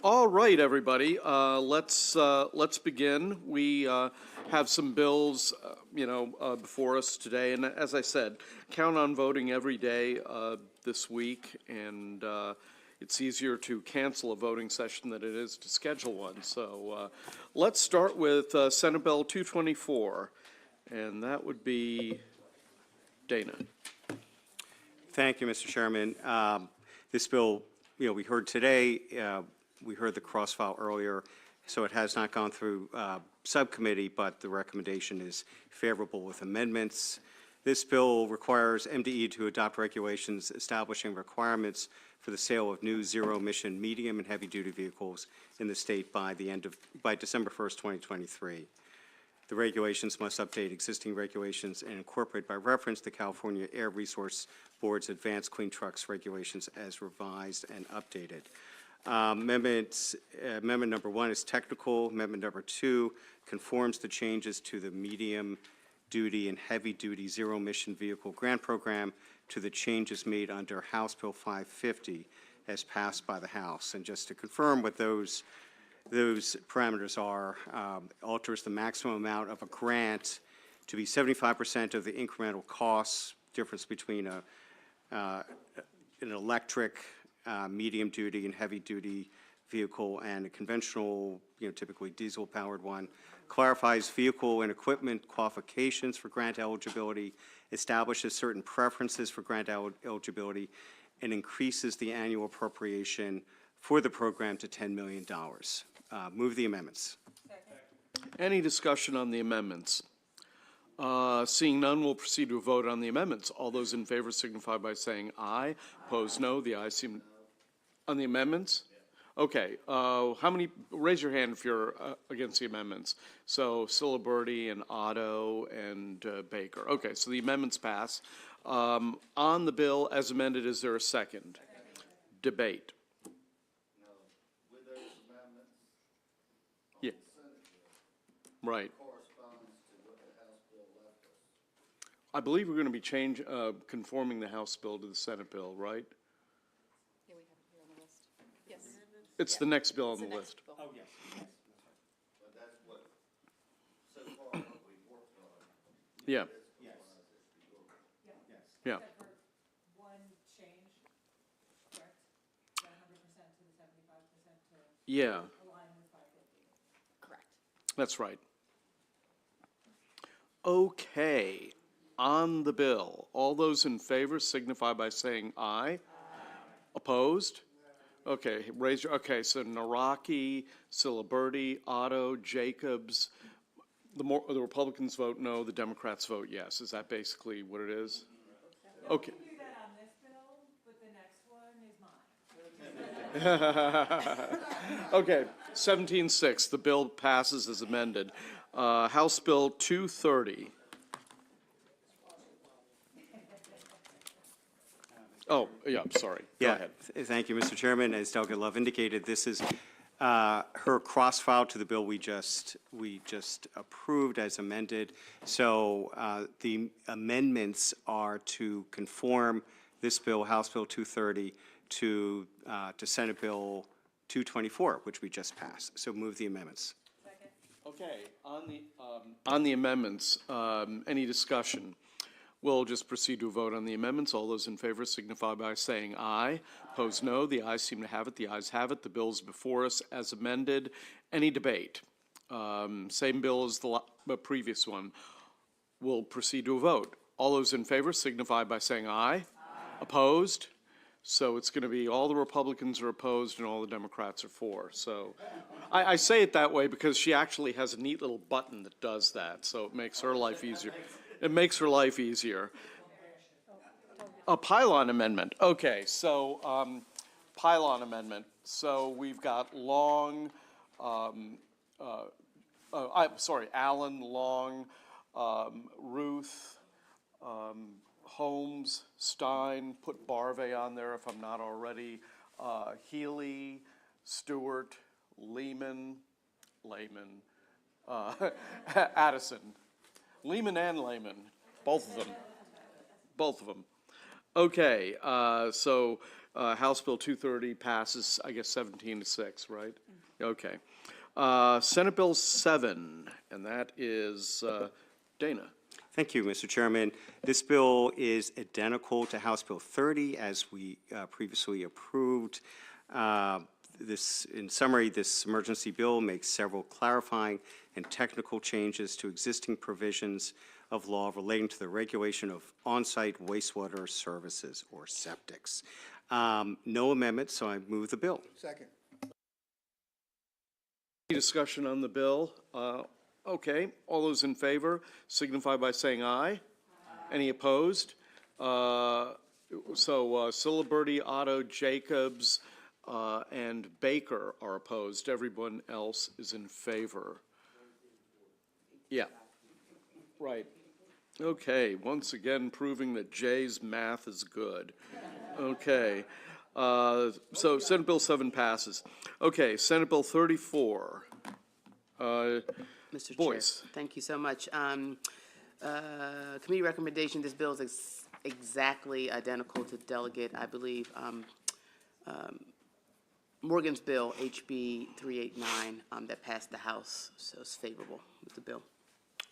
All right, everybody, let's begin. We have some bills, before us today, and as I said, count on voting every day this week, and it's easier to cancel a voting session than it is to schedule one. So let's start with Senate Bill 224, and that would be Dana. Thank you, Mr. Chairman. This bill, we heard today, we heard the cross-file earlier, so it has not gone through subcommittee, but the recommendation is favorable with amendments. This bill requires MDE to adopt regulations establishing requirements for the sale of new zero-emission medium and heavy-duty vehicles in the state by December 1st, 2023. The regulations must update existing regulations and incorporate by reference the California Air Resource Board's Advanced Clean Trucks regulations as revised and updated. Amendment number 1 is technical. Amendment number 2 conforms the changes to the medium-duty and heavy-duty zero-emission vehicle grant program to the changes made under House Bill 550 as passed by the House. And just to confirm what those parameters are, alters the maximum amount of a grant to be 75% of the incremental costs, difference between an electric medium-duty and heavy-duty vehicle and a conventional, typically diesel-powered one, clarifies vehicle and equipment qualifications for grant eligibility, establishes certain preferences for grant eligibility, and increases the annual appropriation for the program to $10 million. Move the amendments. Second. Any discussion on the amendments? Seeing none, we'll proceed to a vote on the amendments. All those in favor signify by saying aye. Opposed, no. The ayes seem... On the amendments? Okay. How many... Raise your hand if you're against the amendments. So Siliberti and Otto and Baker. Okay, so the amendments pass. On the bill as amended, is there a second? Debate. No. With those amendments, Yeah. Right. corresponds to what the House bill left us. I believe we're going to be conforming the House bill to the Senate bill, right? Yeah, we have it here on the list. Yes. It's the next bill on the list. Oh, yes. But that's what, so far, what we've worked on. Yeah. Yes. Yeah. Except for one change, correct? 100% to the 75% to Yeah, align with 550. Correct. that's right. Okay. On the bill, all those in favor signify by saying aye. Opposed? Okay, raise your, okay, so Naraki, Siliberti, Otto, Jacobs. The Republicans vote no, the Democrats vote yes. Is that basically what it is? Okay. We can do that on this bill, but the next one is mine. Okay, 17-6, the bill passes as amended. House Bill 230. Oh, yeah, I'm sorry. Go ahead. Thank you, Mr. Chairman. As Delegate Love indicated, this is her cross-file to the bill we just approved as amended. So the amendments are to conform this bill, House Bill 230, to Senate Bill 224, which we just passed. So move the amendments. Second. Okay, on the amendments, any discussion? We'll just proceed to a vote on the amendments. All those in favor signify by saying aye. Opposed, no. The ayes seem to have it. The ayes have it. The bill is before us as amended. Any debate? Same bill as the previous one. We'll proceed to a vote. All those in favor signify by saying aye. Opposed? So it's going to be all the Republicans are opposed and all the Democrats are for. So I say it that way because she actually has a neat little button that does that. So it makes her life easier. It makes her life easier. A pylon amendment. Okay, so pylon amendment. So we've got Long, Allen, Long, Ruth, Holmes, Stein, put Barve on there if I'm not already, Healy, Stewart, Lehman, Addison. Lehman and Lehman, both of them. Okay, so House Bill 230 passes, I guess, 17-6, right? Okay. Senate Bill 7, and that is Dana. Thank you, Mr. Chairman. This bill is identical to House Bill 30, as we previously approved. In summary, this emergency bill makes several clarifying and technical changes to existing provisions of law relating to the regulation of on-site wastewater services, or septics. No amendments, so I move the bill. Second. Any discussion on the bill? Okay, all those in favor signify by saying aye. Any opposed? Ciliberti, Otto, Jacobs, and Baker are opposed. Everyone else is in favor. Yeah. Right. Okay, once again proving that Jay's math is good. Okay. So Senate Bill 7 passes. Okay, Senate Bill 34. Mr. Boyce. Chair, thank you so much. Committee recommendation, this bill is exactly identical to Delegate, I believe, Morgan's bill, HB 389, that passed the House, so it's favorable with the bill.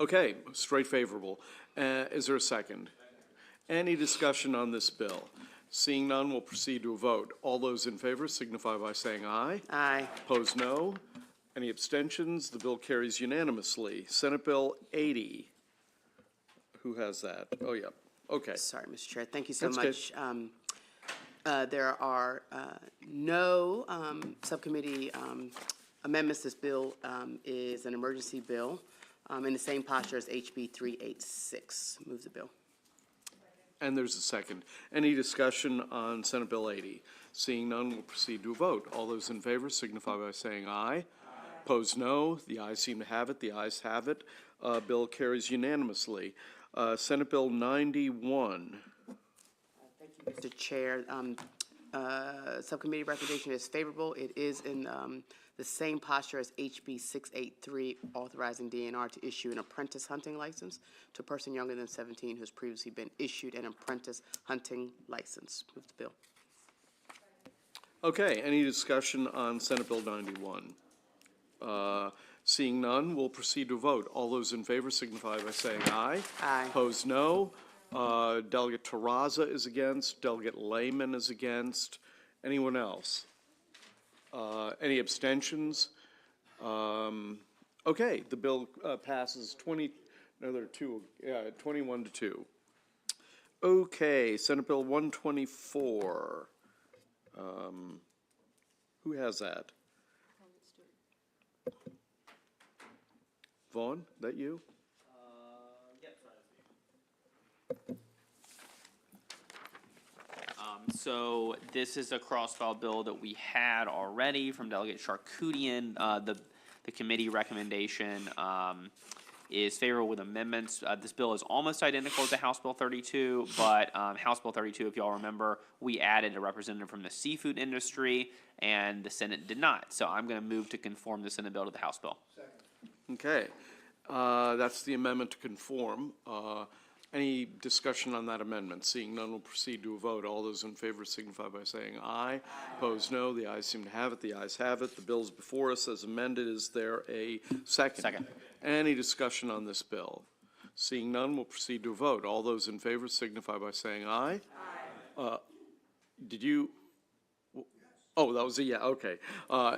Okay, straight favorable. Is there a second? Any discussion on this bill? Seeing none, we'll proceed to a vote. All those in favor signify by saying aye. Aye. Opposed, no. Any abstentions? The bill carries unanimously. Senate Bill 80. Who has that? Oh, yeah. Okay. Sorry, Mr. Chair, thank you so That's good. much. There are no subcommittee amendments. This bill is an emergency bill in the same posture as HB 386. Move the bill. And there's a second. Any discussion on Senate Bill 80? Seeing none, we'll proceed to a vote. All those in favor signify by saying aye. Opposed, no. The ayes seem to have it. The ayes have it. Bill carries unanimously. Senate Bill 91. Thank you, Mr. Chair. Subcommittee recommendation is favorable. It is in the same posture as HB 683, authorizing DNR to issue an apprentice hunting license to a person younger than 17 who's previously been issued an apprentice hunting license. Move the bill. Okay, any discussion on Senate Bill 91? Seeing none, we'll proceed to vote. All those in favor signify by saying aye. Aye. Opposed, no. Delegate Terraza is against. Delegate Lehman is against. Anyone else? Any abstentions? Okay, the bill passes 21 to 2. Okay, Senate Bill 124. Who has that? Vaughn, that you? So this is a cross-file bill that we had already from Delegate Charkoudian. The committee recommendation is favorable with amendments. This bill is almost identical to House Bill 32, but House Bill 32, if y'all remember, we added a representative from the seafood industry, and the Senate did not. So I'm going to move to conform the Senate bill to the House bill. Okay, that's the amendment to conform. Any discussion on that amendment? Seeing none, we'll proceed to a vote. All those in favor signify by saying aye. Opposed, no. The ayes seem to have it. The ayes have it. The bill's before us as amended. Is there a second? Second. Any discussion on this bill? Seeing none, we'll proceed to a vote. All those in favor signify by saying aye. Aye. Did you? Oh, that was a yeah. Okay.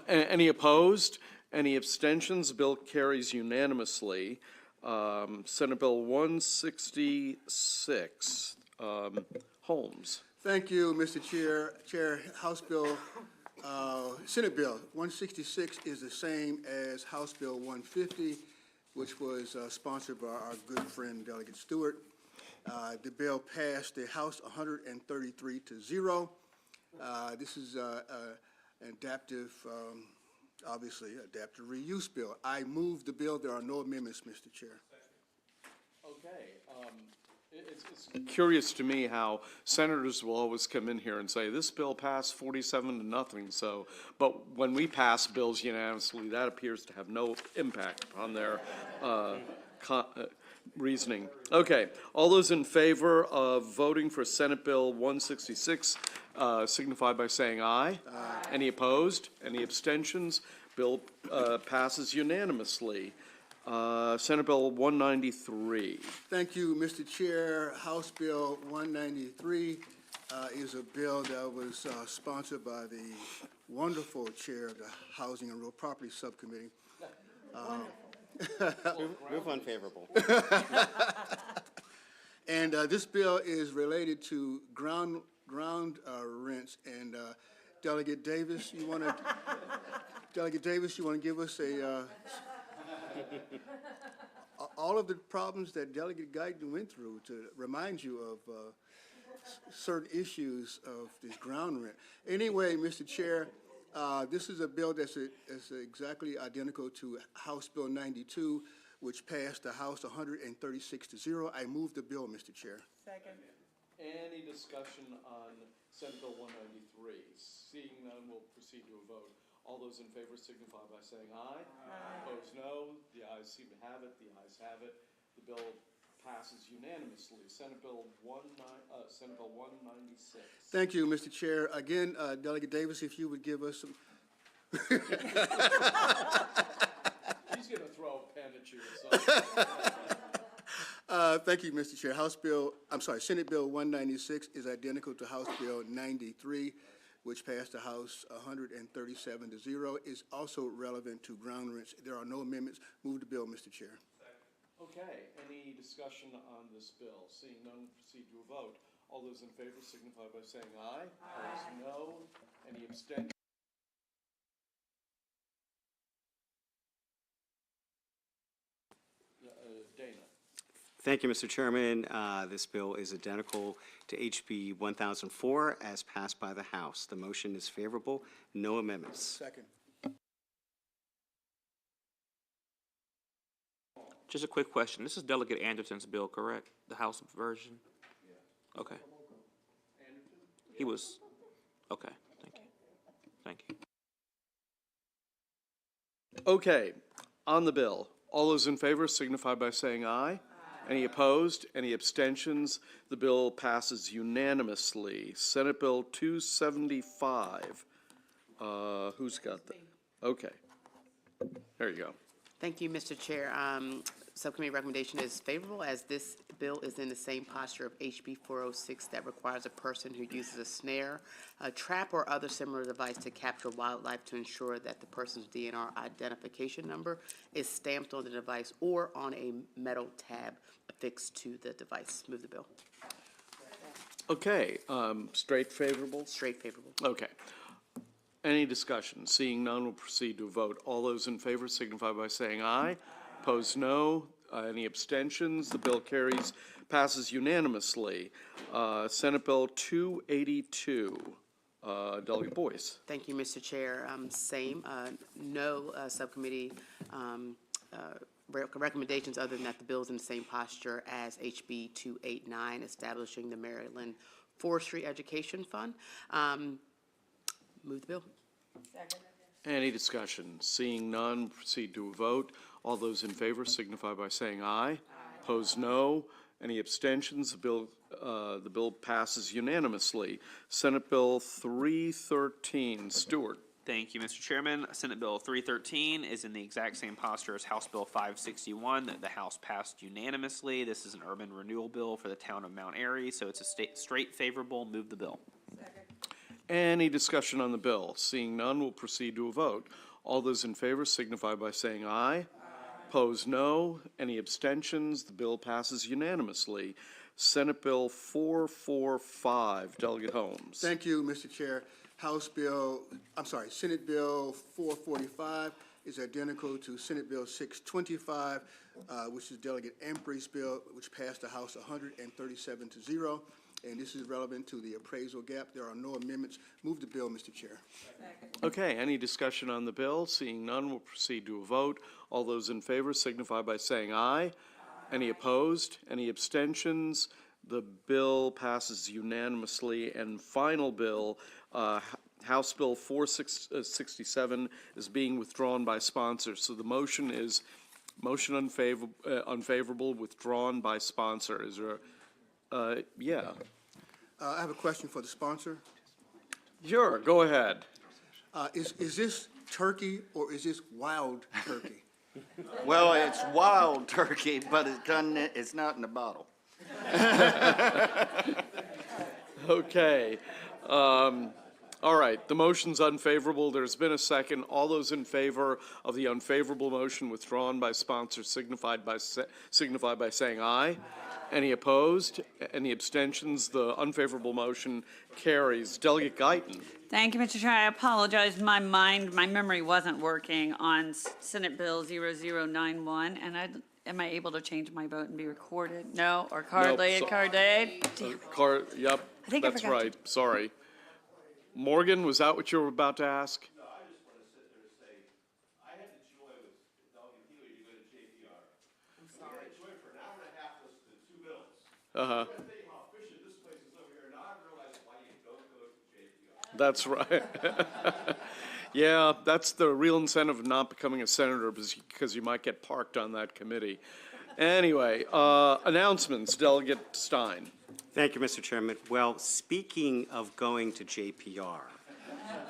Any opposed? Any abstentions? The bill carries unanimously. Senate Bill 166, Holmes. Thank you, Mr. Chair. House Bill, Senate Bill 166 is the same as House Bill 150, which was sponsored by our good friend Delegate Stewart. The bill passed the House 133-0. This is an adaptive, obviously, adaptive reuse bill. I move the bill. There are no amendments, Mr. Chair. Okay. It's curious to me how senators will always come in here and say, this bill passed 47-0, so, but when we pass bills unanimously, that appears to have no impact upon their reasoning. Okay, all those in favor of voting for Senate Bill 166 signify by saying aye. Aye. Any opposed? Any abstentions? Bill passes unanimously. Senate Bill 193. Thank you, Mr. Chair. House Bill 193 is a bill that was sponsored by the wonderful chair of the Housing and Real Property Subcommittee. Move unfavorable. And this bill is related to ground rents. And Delegate Davis, you want to give us all of the problems that Delegate Guyton went through to remind you of certain issues of this ground rent. Anyway, Mr. Chair, this is a bill that's exactly identical to House Bill 92, which passed the House 136-0. I move the bill, Mr. Chair. Second. Any discussion on Senate Bill 193? Seeing none, we'll proceed to a vote. All those in favor signify by saying aye. Aye. Opposed, no. The ayes seem to have it. The ayes have it. The bill passes unanimously. Senate Bill 196. Thank you, Mr. Chair. Again, Delegate Davis, if you would give us some. He's going to throw a pen at you or something. Thank you, Mr. Chair. Senate Bill 196 is identical to House Bill 93, which passed the House 137-0, is also relevant to ground rents. There are no amendments. Move the bill, Mr. Chair. Okay, any discussion on this bill? Seeing none, proceed to a vote. All those in favor signify by saying aye. Aye. Opposed, no. Any abstentions? Dana. Thank you, Mr. Chairman. This bill is identical to HB 1004 as passed by the House. The motion is favorable. No amendments. Second. Just a quick question. This is Delegate Anderson's bill, correct? The House version? Yeah. Okay. He was, okay, thank you. Thank you. Okay, on the bill, all those in favor signify by saying aye. Aye. Any opposed? Any abstentions? The bill passes unanimously. Senate Bill 275. Who's got that? Okay. There you go. Thank you, Mr. Chair. Subcommittee recommendation is favorable as this bill is in the same posture of HB 406 that requires a person who uses a snare, a trap, or other similar device to capture wildlife to ensure that the person's DNR identification number is stamped on the device or on a metal tab affixed to the device. Move the bill. Okay, straight favorable? Straight favorable. Okay. Any discussion? Seeing none, we'll proceed to a vote. All those in favor signify by saying aye. Opposed, no. Any abstentions? The bill passes unanimously. Senate Bill 282. Delegate Boyce. Thank you, Mr. Chair. Same. No subcommittee recommendations other than that the bill is in the same posture as HB 289, establishing the Maryland Forestry Education Fund. Move the bill. Second. Any discussion? Seeing none, proceed to a vote. All those in favor signify by saying aye. Aye. Opposed, no. Any abstentions? The bill passes unanimously. Senate Bill 313. Stewart. Thank you, Mr. Chairman. Senate Bill 313 is in the exact same posture as House Bill 561 that the House passed unanimously. This is an urban renewal bill for the town of Mount Airy, so it's a straight favorable. Move the bill. Second. Any discussion on the bill? Seeing none, we'll proceed to a vote. All those in favor signify by saying aye. Aye. Opposed, no. Any abstentions? The bill passes unanimously. Senate Bill 445. Delegate Holmes. Thank you, Mr. Chair. Senate Bill 445 is identical to Senate Bill 625, which is Delegate Embry's bill, which passed the House 137-0. And this is relevant to the appraisal gap. There are no amendments. Move the bill, Mr. Chair. Second. Okay, any discussion on the bill? Seeing none, we'll proceed to a vote. All those in favor signify by saying aye. Aye. Any opposed? Any abstentions? The bill passes unanimously. And final bill, House Bill 467 is being withdrawn by sponsors. So the motion is Motion unfavorable, withdrawn by sponsor. Is there, yeah. I have a question for the sponsor. Sure, go ahead. Is this turkey or is this wild turkey? Well, it's wild turkey, but it's not in the bottle. Okay. All right, the motion's unfavorable. There's been a second. All those in favor of the unfavorable motion withdrawn by sponsor signify by saying aye. Any opposed? Any abstentions? The unfavorable motion carries. Delegate Guyton. Thank you, Mr. Chair. I apologize. My memory wasn't working on Senate Bill 0091, and am I able to change my vote and be recorded? No, or card Nope, laid, card laid? Yep, I think I that's forgot to- right. Sorry. Morgan, was that what you were about to ask? No, I just want to sit there and say, I had the joy with Delegate Healy to go to JPR. I'm sorry. I had the joy for an hour and a half listening to two bills. Uh-huh. I tell you how efficient this place is over here, now I realize why you don't go to JPR. That's right. Yeah, that's the real incentive of not becoming a senator, because you might get parked on that committee. Anyway, announcements, Delegate Stein. Thank you, Mr. Chairman. Well, speaking of going to JPR,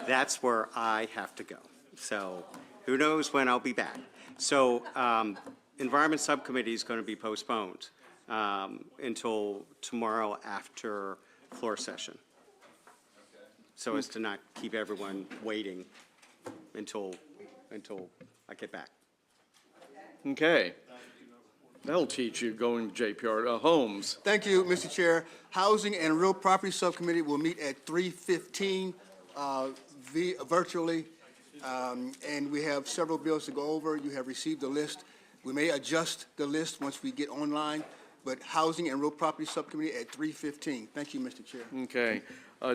that's where I have to go. So who knows when I'll be back. So Environment Subcommittee is going to be postponed until tomorrow after floor session. So as to not keep everyone waiting until I get back. Okay. That'll teach you going to JPR. Holmes. Thank you, Mr. Chair. Housing and Real Property Subcommittee will meet at 3:15 virtually, and we have several bills to go over. You have received the list. We may adjust the list once we get online, but Housing and Real Property Subcommittee at 3:15. Thank you, Mr. Chair. Okay.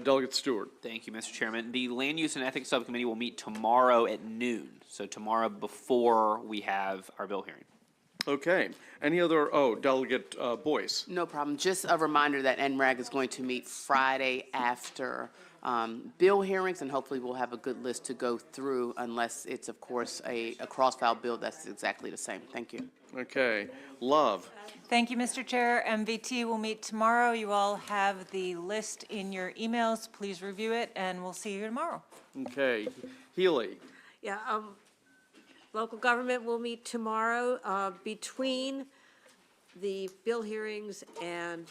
Delegate Stewart. Thank you, Mr. Chairman. The Land Use and Ethics Subcommittee will meet tomorrow at noon, so tomorrow before we have our bill hearing. Okay. Any other, Delegate Boyce. No problem. Just a reminder that NRAG is going to meet Friday after bill hearings, and hopefully we'll have a good list to go through, unless it's, of course, a cross-file bill that's exactly the same. Thank you. Okay. Love. Thank you, Mr. Chair. MVT will meet tomorrow. You all have the list in your emails. Please review it, and we'll see you tomorrow. Okay. Healy. Yeah, local government will meet tomorrow between the bill hearings and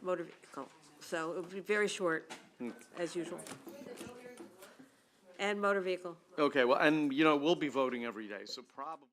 motor vehicle. So it will be very short, as usual. And motor vehicle. Okay, well, and, we'll be voting every day, so probably.